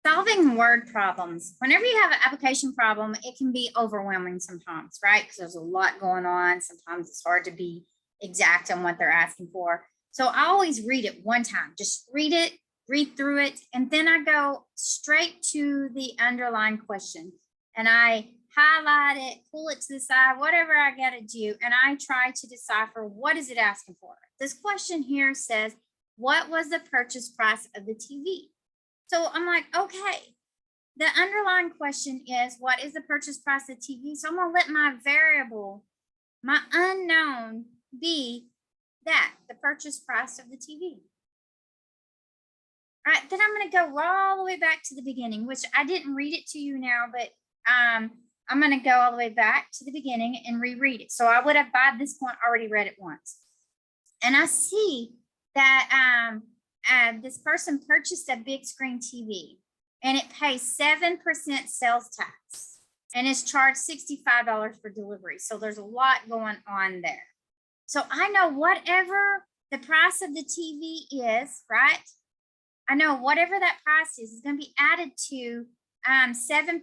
Solving word problems. Whenever you have an application problem, it can be overwhelming sometimes, right? Because there's a lot going on. Sometimes it's hard to be exact on what they're asking for. So I always read it one time, just read it, read through it, and then I go straight to the underlying question and I highlight it, pull it to the side, whatever I got to do, and I try to decipher what is it asking for. This question here says, what was the purchase price of the TV? So I'm like, okay, the underlying question is, what is the purchase price of TV? So I'm going to let my variable, my unknown, be that, the purchase price of the TV. All right, then I'm going to go all the way back to the beginning, which I didn't read it to you now, but I'm going to go all the way back to the beginning and reread it. So I would have by this point already read it once. And I see that this person purchased a big screen TV and it pays 7% sales tax and is charged $65 for delivery. So there's a lot going on there. So I know whatever the price of the TV is, right? I know whatever that price is going to be added to 7%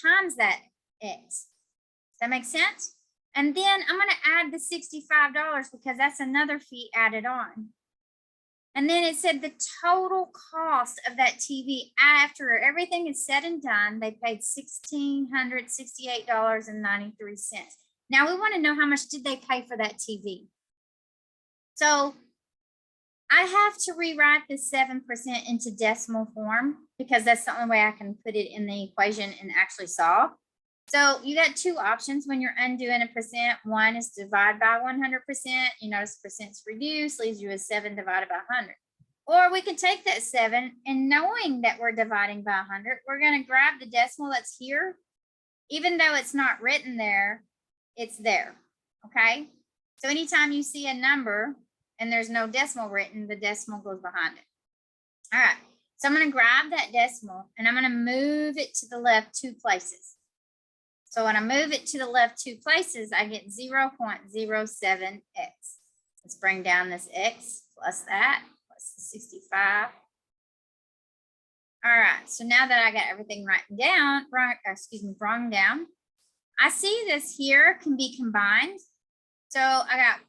times that X. Does that make sense? And then I'm going to add the $65 because that's another fee added on. And then it said the total cost of that TV after everything is said and done, they paid $1,668.93. Now we want to know how much did they pay for that TV. So I have to rewrite this 7% into decimal form because that's the only way I can put it in the equation and actually solve. So you got two options when you're undoing a percent. One is divide by 100%. You notice percent's reduced, leaves you with 7 divided by 100. Or we can take that 7 and knowing that we're dividing by 100, we're going to grab the decimal that's here. Even though it's not written there, it's there. Okay. So anytime you see a number and there's no decimal written, the decimal goes behind it. All right. So I'm going to grab that decimal and I'm going to move it to the left 2 places. So when I move it to the left 2 places, I get 0.07x. Let's bring down this x plus that, plus the 65. All right, so now that I got everything written down, wrong down, I see this here can be combined. So I got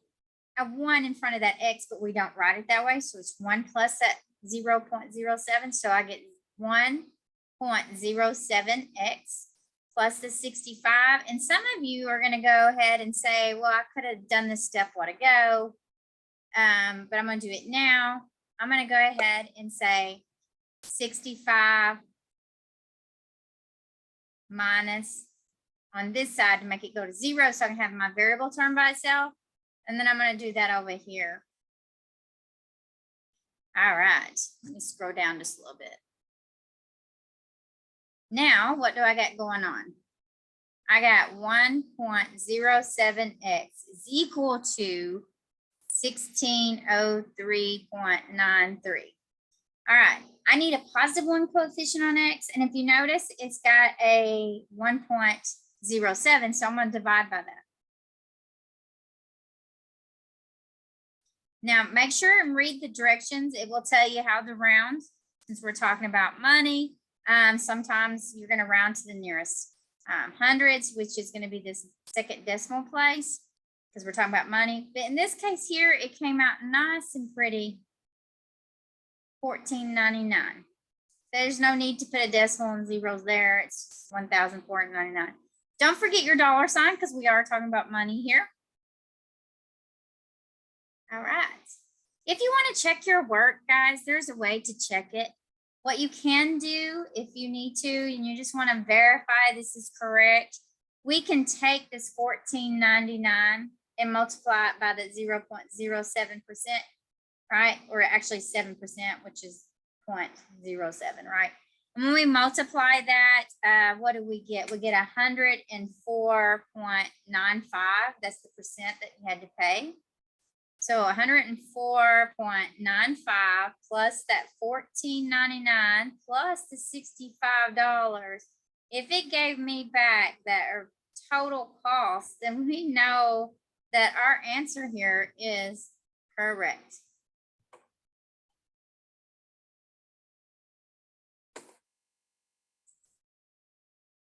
a 1 in front of that x, but we don't write it that way. So it's 1 plus that 0.07. So I get 1.07x. plus the 65. And some of you are going to go ahead and say, well, I could have done this step a while ago, but I'm going to do it now. I'm going to go ahead and say 65 minus on this side to make it go to 0 so I can have my variable term by itself. And then I'm going to do that over here. All right, let me scroll down just a little bit. Now, what do I got going on? I got 1.07x is equal to 1603.93. All right, I need a positive 1 coefficient on x. And if you notice, it's got a 1.07. So I'm going to divide by that. Now, make sure and read the directions. It will tell you how to round since we're talking about money. Sometimes you're going to round to the nearest hundreds, which is going to be this second decimal place because we're talking about money. But in this case here, it came out nice and pretty, $14.99. There's no need to put a decimal and zeros there. It's $1,499. Don't forget your dollar sign because we are talking about money here. All right. If you want to check your work, guys, there's a way to check it. What you can do if you need to, and you just want to verify this is correct, we can take this $14.99 and multiply it by the 0.07%, right? Or actually 7%, which is 0.07, right? And when we multiply that, what do we get? We get 104.95. That's the percent that you had to pay. So 104.95 plus that $14.99 plus the $65. If it gave me back that total cost, then we know that our answer here is correct.